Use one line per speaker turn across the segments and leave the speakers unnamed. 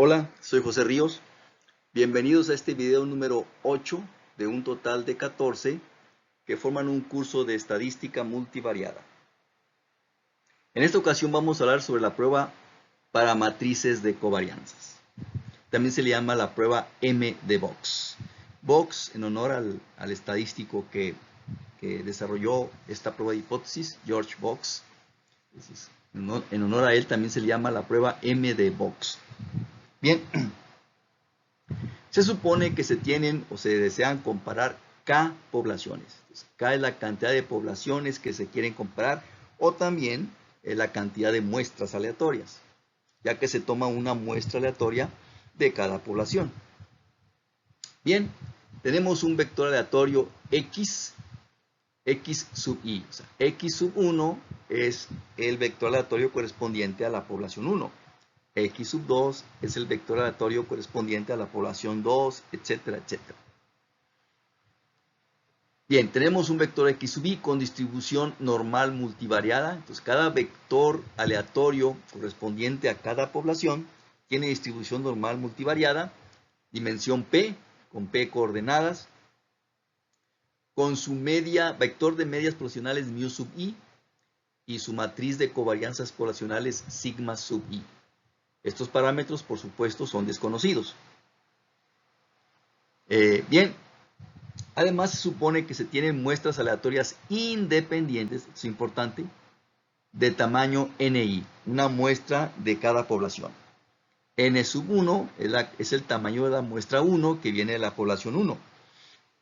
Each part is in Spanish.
Hola, soy José Ríos. Bienvenidos a este video número 8 de un total de 14 que forman un curso de estadística multivariada. En esta ocasión vamos a hablar sobre la prueba para matrices de covarianzas. También se le llama la prueba M de Box. Box en honor al estadístico que desarrolló esta prueba de hipótesis, George Box. En honor a él también se le llama la prueba M de Box. Bien, se supone que se tienen o se desean comparar K poblaciones. Entonces, K es la cantidad de poblaciones que se quieren comparar o también la cantidad de muestras aleatorias, ya que se toma una muestra aleatoria de cada población. Bien, tenemos un vector aleatorio X sub I. O sea, X sub 1 es el vector aleatorio correspondiente a la población 1. X sub 2 es el vector aleatorio correspondiente a la población 2, etcétera, etcétera. Bien, tenemos un vector X sub I con distribución normal multivariada. Entonces, cada vector aleatorio correspondiente a cada población tiene distribución normal multivariada, dimensión P, con P coordenadas, con su media, vector de medias poblacionales mu sub I y su matriz de covarianzas poblacionales sigma sub I. Estos parámetros, por supuesto, son desconocidos. Bien, además se supone que se tienen muestras aleatorias independientes, es importante, de tamaño NI, una muestra de cada población. N sub 1 es el tamaño de la muestra 1 que viene de la población 1.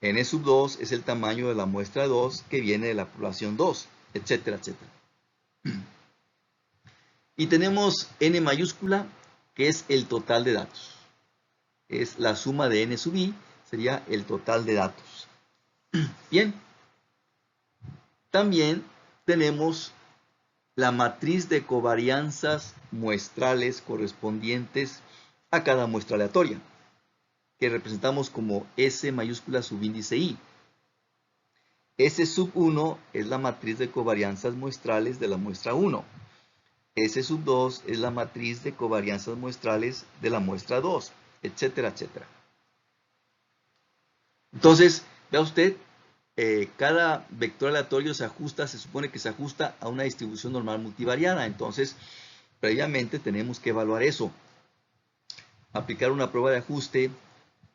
N sub 2 es el tamaño de la muestra 2 que viene de la población 2, etcétera, etcétera. Y tenemos N mayúscula, que es el total de datos. Es la suma de N sub I, sería el total de datos. Bien. También tenemos la matriz de covarianzas muestrales correspondientes a cada muestra aleatoria, que representamos como S mayúscula subíndice I. S sub 1 es la matriz de covarianzas muestrales de la muestra 1. S sub 2 es la matriz de covarianzas muestrales de la muestra 2, etcétera, etcétera. Entonces, vea usted, cada vector aleatorio se supone que se ajusta a una distribución normal multivariada. Entonces, previamente tenemos que evaluar eso. Aplicar una prueba de ajuste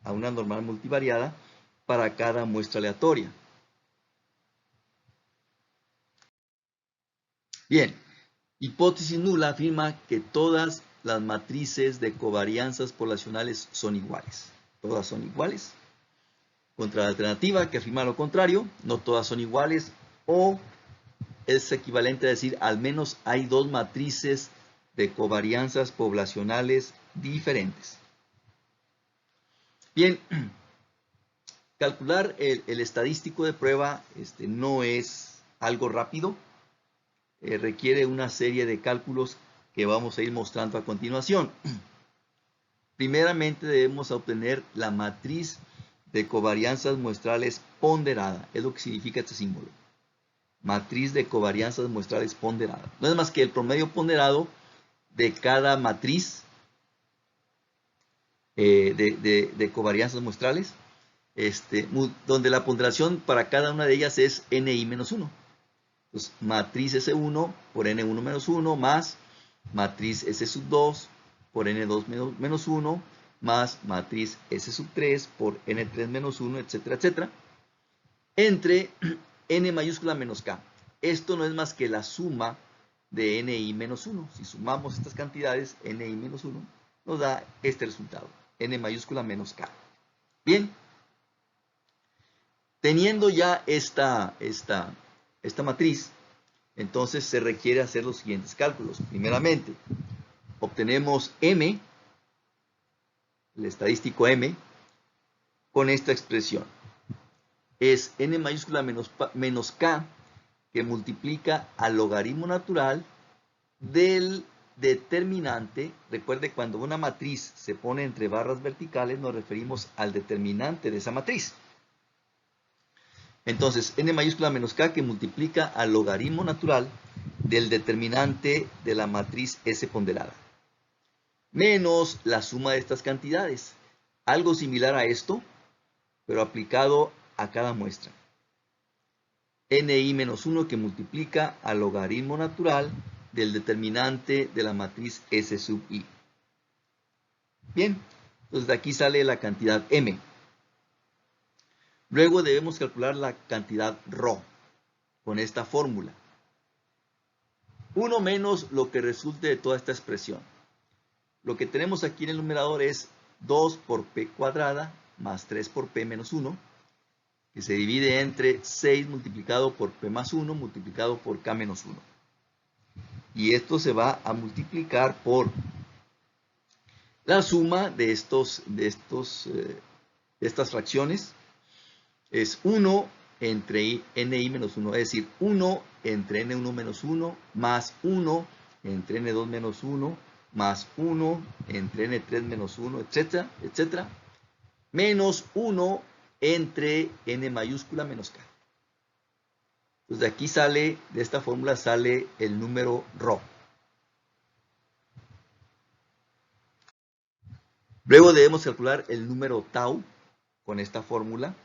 a una normal multivariada para cada muestra aleatoria. Bien. Hipótesis nula afirma que todas las matrices de covarianzas poblacionales son iguales. Todas son iguales. Contra la alternativa que afirma lo contrario, no todas son iguales, o es equivalente a decir al menos hay dos matrices de covarianzas poblacionales diferentes. Bien, calcular el estadístico de prueba no es algo rápido. Requiere una serie de cálculos que vamos a ir mostrando a continuación. Primeramente debemos obtener la matriz de covarianzas muestrales ponderada. Es lo que significa este símbolo. Matriz de covarianzas muestrales ponderada. No es más que el promedio ponderado de cada matriz de covarianzas muestrales, donde la ponderación para cada una de ellas es NI menos 1. Entonces, matriz S1 por N1 menos 1 más matriz S sub 2 por N2 menos 1 más matriz S sub 3 por N3 menos 1, etcétera, etcétera, entre N mayúscula menos K. Esto no es más que la suma de NI menos 1. Si sumamos estas cantidades, NI menos 1, nos da este resultado, N mayúscula menos K. Bien, teniendo ya esta matriz, entonces se requiere hacer los siguientes cálculos. Primeramente, obtenemos M, el estadístico M, con esta expresión. Es N mayúscula menos K, que multiplica al logaritmo natural del determinante. Recuerde, cuando una matriz se pone entre barras verticales, nos referimos al determinante de esa matriz. Entonces, N mayúscula menos K que multiplica al logaritmo natural del determinante de la matriz S ponderada. menos la suma de estas cantidades. Algo similar a esto, pero aplicado a cada muestra. Ni menos 1 que multiplica al logaritmo natural del determinante de la matriz S sub i. Bien, entonces de aquí sale la cantidad m. Luego debemos calcular la cantidad ρ con esta fórmula. 1 menos lo que resulte de toda esta expresión. Lo que tenemos aquí en el numerador es 2 por p cuadrada más 3 por p menos 1, que se divide entre 6 multiplicado por p más 1 multiplicado por k menos 1. Y esto se va a multiplicar por la suma de estas fracciones. Es 1 entre ni menos 1, es decir, 1 entre n1 menos 1 más 1 entre n2 menos 1 más 1 entre n3 menos 1, etcétera, etcétera, menos 1 entre n mayúscula menos k. Entonces de aquí sale, de esta fórmula sale el número ρ. Luego debemos calcular el número tau con esta fórmula.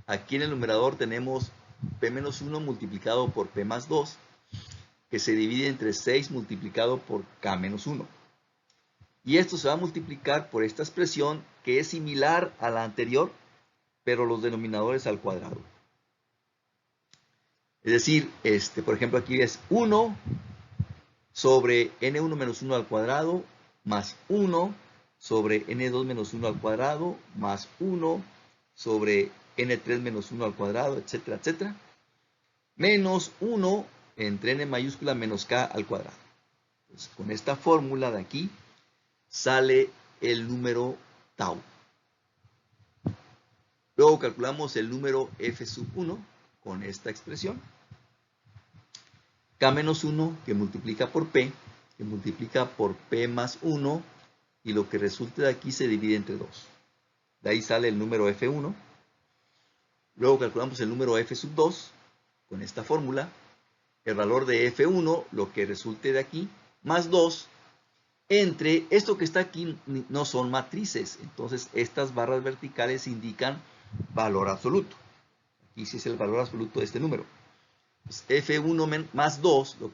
Aquí en el numerador tenemos p menos 1 multiplicado por p más 2, que se divide entre 6 multiplicado por k menos 1. Y esto se va a multiplicar por esta expresión que es similar a la anterior, pero los denominadores al cuadrado. Es decir, por ejemplo, aquí es 1 sobre n1 menos 1 al cuadrado más 1 sobre n2 menos 1 al cuadrado más 1 sobre n3 menos 1 al cuadrado, etcétera, etcétera, menos 1 entre n mayúscula menos k al cuadrado. Entonces, con esta fórmula de aquí sale el número tau. Luego calculamos el número f sub 1 con esta expresión. K menos 1 que multiplica por P, que multiplica por P más 1, y lo que resulte de aquí se divide entre 2. De ahí sale el número F1. Luego calculamos el número F sub 2 con esta fórmula. El valor de F1, lo que resulte de aquí, más 2, entre esto que está aquí no son matrices. Entonces estas barras verticales indican valor absoluto. Aquí sí es el valor absoluto de este número. Pues F1 más 2, lo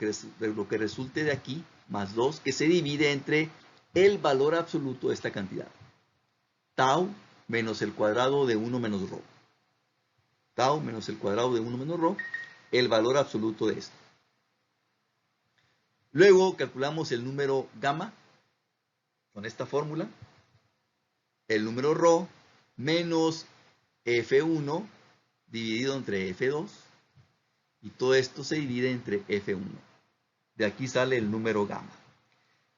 que resulte de aquí, más 2, que se divide entre el valor absoluto de esta cantidad. Tau menos el cuadrado de 1 menos ρ. Tau menos el cuadrado de 1 menos ρ, el valor absoluto de esto. Luego calculamos el número gamma con esta fórmula. El número ρ menos F1 dividido entre F2. Y todo esto se divide entre F1. De aquí sale el número gamma.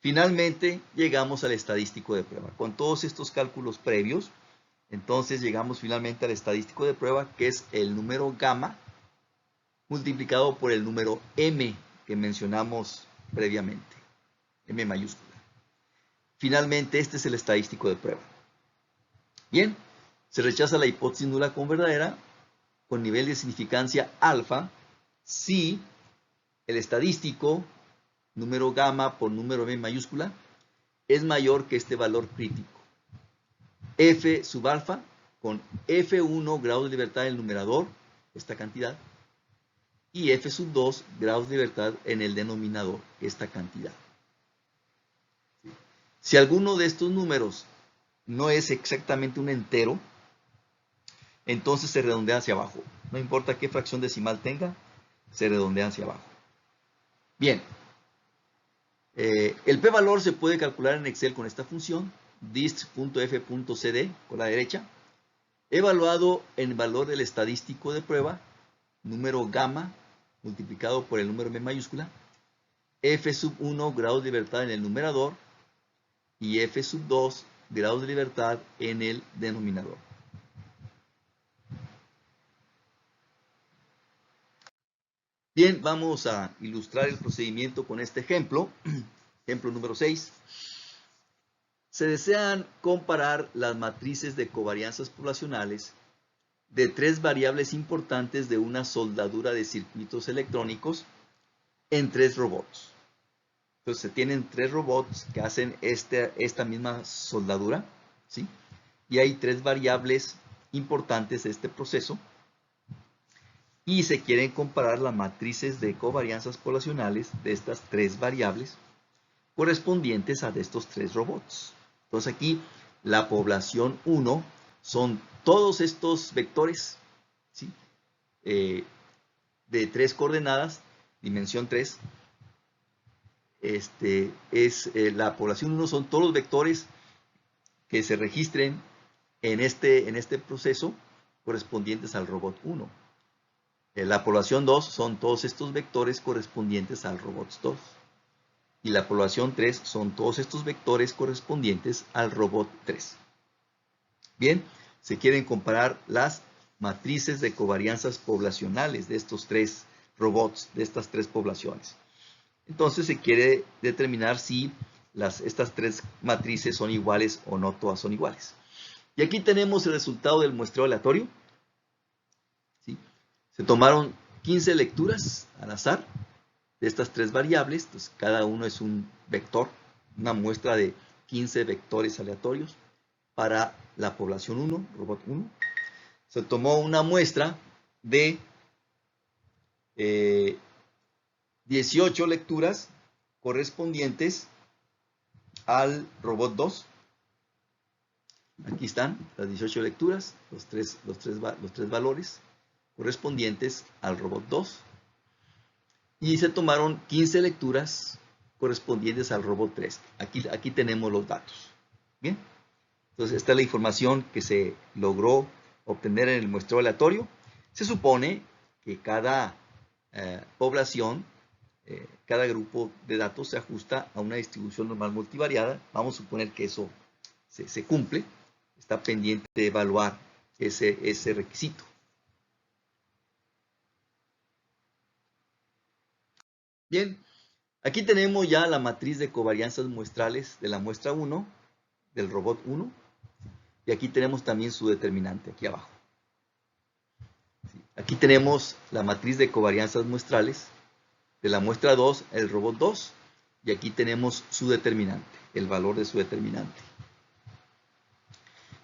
Finalmente llegamos al estadístico de prueba. Con todos estos cálculos previos, entonces llegamos finalmente al estadístico de prueba, que es el número gamma multiplicado por el número m que mencionamos previamente, m mayúscula. Finalmente este es el estadístico de prueba. Bien, se rechaza la hipótesis nula como verdadera con nivel de significancia alfa si el estadístico, número gamma por número m mayúscula, es mayor que este valor crítico. F sub alfa con F1 grados de libertad en el numerador, esta cantidad, y F sub 2 grados de libertad en el denominador, esta cantidad. Si alguno de estos números no es exactamente un entero, entonces se redondea hacia abajo. No importa qué fracción decimal tenga, se redondea hacia abajo. Bien, el p-valor se puede calcular en Excel con esta función, dist.f.cd, con la derecha, evaluado en valor del estadístico de prueba, número gamma, multiplicado por el número m mayúscula, f sub 1 grados de libertad en el numerador, y f sub 2 grados de libertad en el denominador. Bien, vamos a ilustrar el procedimiento con este ejemplo. Ejemplo número 6. Se desean comparar las matrices de covarianzas poblacionales de 3 variables importantes de una soldadura de circuitos electrónicos en 3 robots. Entonces se tienen 3 robots que hacen esta misma soldadura, ¿sí? Y hay 3 variables importantes de este proceso. Y se quieren comparar las matrices de covarianzas poblacionales de estas 3 variables correspondientes a estos 3 robots. Entonces aquí la población 1 son todos estos vectores, ¿sí? De 3 coordenadas, dimensión 3. La población 1 son todos los vectores que se registren en este proceso correspondientes al robot 1. La población 2 son todos estos vectores correspondientes al robot 2. Y la población 3 son todos estos vectores correspondientes al robot 3. Bien, se quieren comparar las matrices de covarianzas poblacionales de estos 3 robots, de estas 3 poblaciones. Entonces se quiere determinar si estas 3 matrices son iguales o no todas son iguales. Y aquí tenemos el resultado del muestreo aleatorio. ¿Sí? Se tomaron 15 lecturas al azar de estas 3 variables. Entonces cada uno es un vector, una muestra de 15 vectores aleatorios para la población 1, robot 1. Se tomó una muestra de 18 lecturas correspondientes al robot 2. Aquí están las 18 lecturas, los tres valores correspondientes al robot 2. Y se tomaron 15 lecturas correspondientes al robot 3. Aquí tenemos los datos. Bien. Entonces, esta es la información que se logró obtener en el muestreo aleatorio. Se supone que cada población, cada grupo de datos se ajusta a una distribución normal multivariada. Vamos a suponer que eso se cumple. Está pendiente de evaluar ese requisito. Bien, aquí tenemos ya la matriz de covarianzas muestrales de la muestra 1, del robot 1. Y aquí tenemos también su determinante, aquí abajo. Aquí tenemos la matriz de covarianzas muestrales de la muestra 2, el robot 2. Y aquí tenemos su determinante, el valor de su determinante.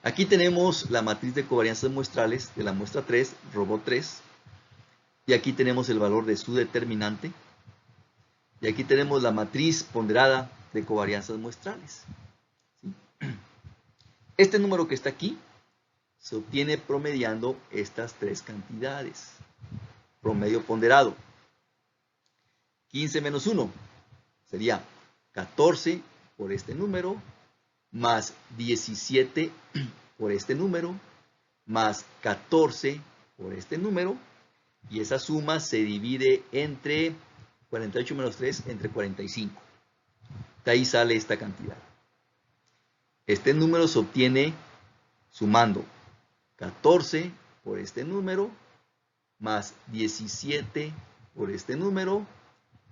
Aquí tenemos la matriz de covarianzas muestrales de la muestra 3, robot 3. Y aquí tenemos el valor de su determinante. Y aquí tenemos la matriz ponderada de covarianzas muestrales. ¿Sí? Este número que está aquí se obtiene promediando estas 3 cantidades. Promedio ponderado. 15 menos 1 sería 14 por este número, más 17 por este número, más 14 por este número, y esa suma se divide entre 48 menos 3, entre 45. De ahí sale esta cantidad. Este número se obtiene sumando 14 por este número, más 17 por este número,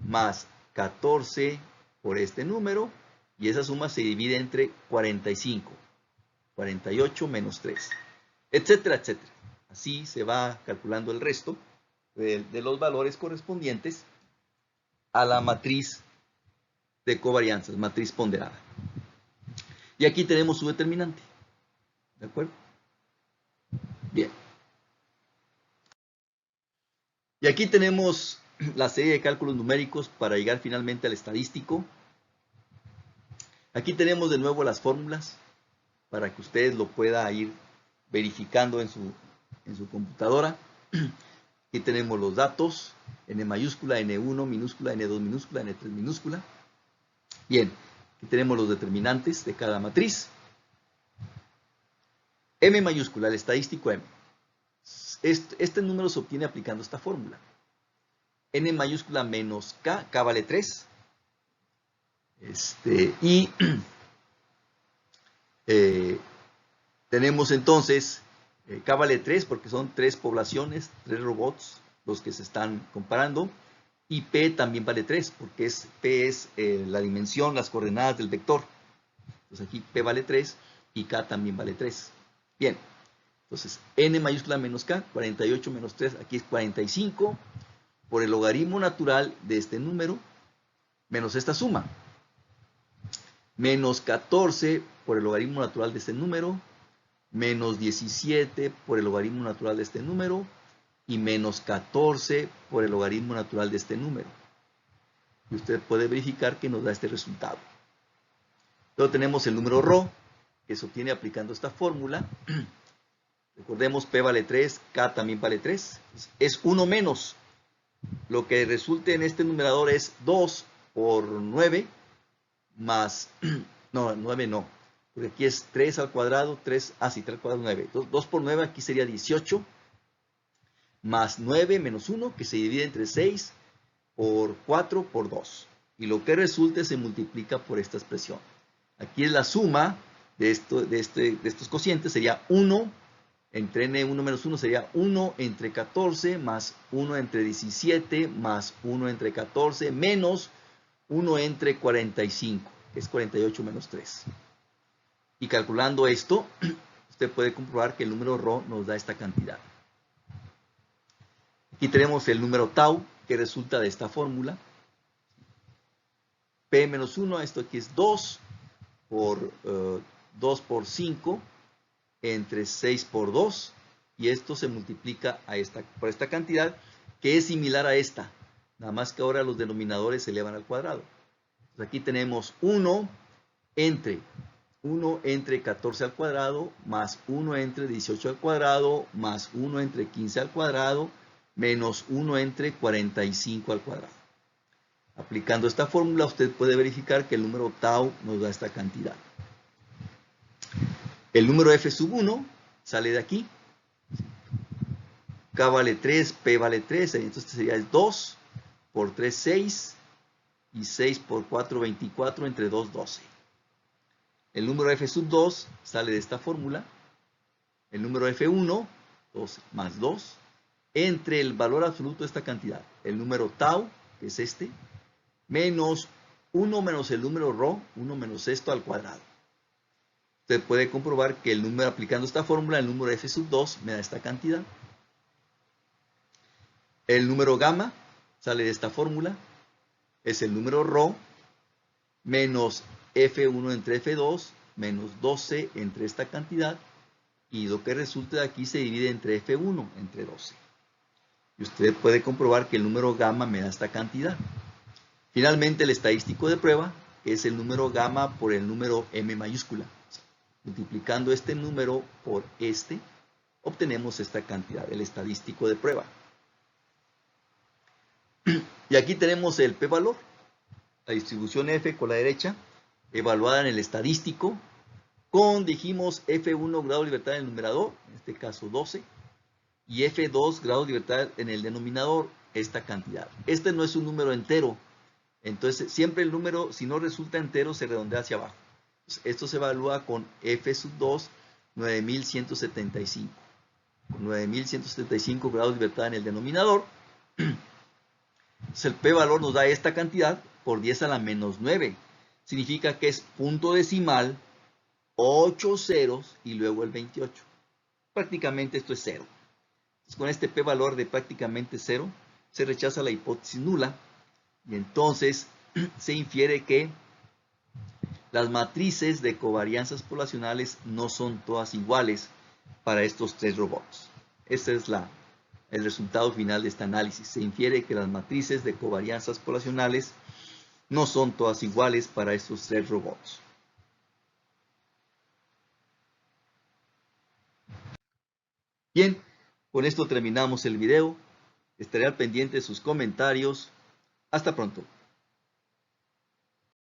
más 14 por este número, y esa suma se divide entre 45. 48 menos 3, etcétera, etcétera. Así se va calculando el resto de los valores correspondientes a la matriz de covarianzas, matriz ponderada. Y aquí tenemos su determinante. ¿De acuerdo? Bien. Y aquí tenemos la serie de cálculos numéricos para llegar finalmente al estadístico. Aquí tenemos de nuevo las fórmulas para que ustedes lo puedan ir verificando en su computadora. Aquí tenemos los datos, N mayúscula, N1 minúscula, N2 minúscula, N3 minúscula. Bien, aquí tenemos los determinantes de cada matriz. M mayúscula, el estadístico M. Este número se obtiene aplicando esta fórmula. N mayúscula menos K, K vale 3. Tenemos entonces K vale 3 porque son 3 poblaciones, 3 robots los que se están comparando. Y P también vale 3 porque P es la dimensión, las coordenadas del vector. Entonces aquí P vale 3 y K también vale 3. Bien, entonces N mayúscula menos K, 48 menos 3, aquí es 45 por el logaritmo natural de este número menos esta suma. menos 14 por el logaritmo natural de este número, menos 17 por el logaritmo natural de este número y menos 14 por el logaritmo natural de este número. Y usted puede verificar que nos da este resultado. Luego tenemos el número ρ, que se obtiene aplicando esta fórmula. Recordemos, P vale 3, K también vale 3. Es 1 menos. Lo que resulte en este numerador es 2 por 9 más... No, 9 no. Porque aquí es 3 al cuadrado, 3 al cuadrado 9. 2 por 9 aquí sería 18. Más 9 menos 1, que se divide entre 6 por 4 por 2. Y lo que resulte se multiplica por esta expresión. Aquí es la suma de estos cocientes, sería 1 entre n1 menos 1 sería 1 entre 14 más 1 entre 17 más 1 entre 14 menos 1 entre 45, que es 48 menos 3. Y calculando esto, usted puede comprobar que el número ρ nos da esta cantidad. Aquí tenemos el número tau, que resulta de esta fórmula. P menos 1, esto aquí es 2 por 5 entre 6 por 2, y esto se multiplica por esta cantidad, que es similar a esta, nada más que ahora los denominadores se elevan al cuadrado. Entonces aquí tenemos 1 entre 14 al cuadrado, más 1 entre 18 al cuadrado, más 1 entre 15 al cuadrado, menos 1 entre 45 al cuadrado. Aplicando esta fórmula, usted puede verificar que el número tau nos da esta cantidad. El número f sub 1 sale de aquí. K vale 3, P vale 3, entonces sería 2 por 3, 6, y 6 por 4, 24, entre 2, 12. El número f sub 2 sale de esta fórmula. El número f1, 2 más 2, entre el valor absoluto de esta cantidad. El número tau, que es este, menos 1 menos el número ρ, 1 menos esto al cuadrado. Usted puede comprobar que el número, aplicando esta fórmula, el número f sub 2 me da esta cantidad. El número gamma sale de esta fórmula. Es el número ρ menos f1 entre f2 menos 12 entre esta cantidad. Y lo que resulte de aquí se divide entre f1 entre 12. Y usted puede comprobar que el número gamma me da esta cantidad. Finalmente, el estadístico de prueba es el número gamma por el número m mayúscula. Multiplicando este número por este, obtenemos esta cantidad, el estadístico de prueba. Y aquí tenemos el p-valor, la distribución f con la derecha, evaluada en el estadístico, con, dijimos, f1 grado de libertad en el numerador, en este caso 12, y f2 grado de libertad en el denominador, esta cantidad. Este no es un número entero, entonces siempre el número, si no resulta entero, se redondea hacia abajo. Esto se evalúa con f sub 2, 9175. Con 9175 grados de libertad en el denominador. Entonces el p-valor nos da esta cantidad por 10 a la menos 9. Significa que es punto decimal, 8 ceros y luego el 28. Prácticamente esto es 0. Entonces, con este p-valor de prácticamente 0, se rechaza la hipótesis nula. Y entonces se infiere que las matrices de covarianzas poblacionales no son todas iguales para estos tres robots. Este es el resultado final de este análisis. Se infiere que las matrices de covarianzas poblacionales no son todas iguales para estos tres robots. Bien, con esto terminamos el video. Estaré al pendiente de sus comentarios. Hasta pronto.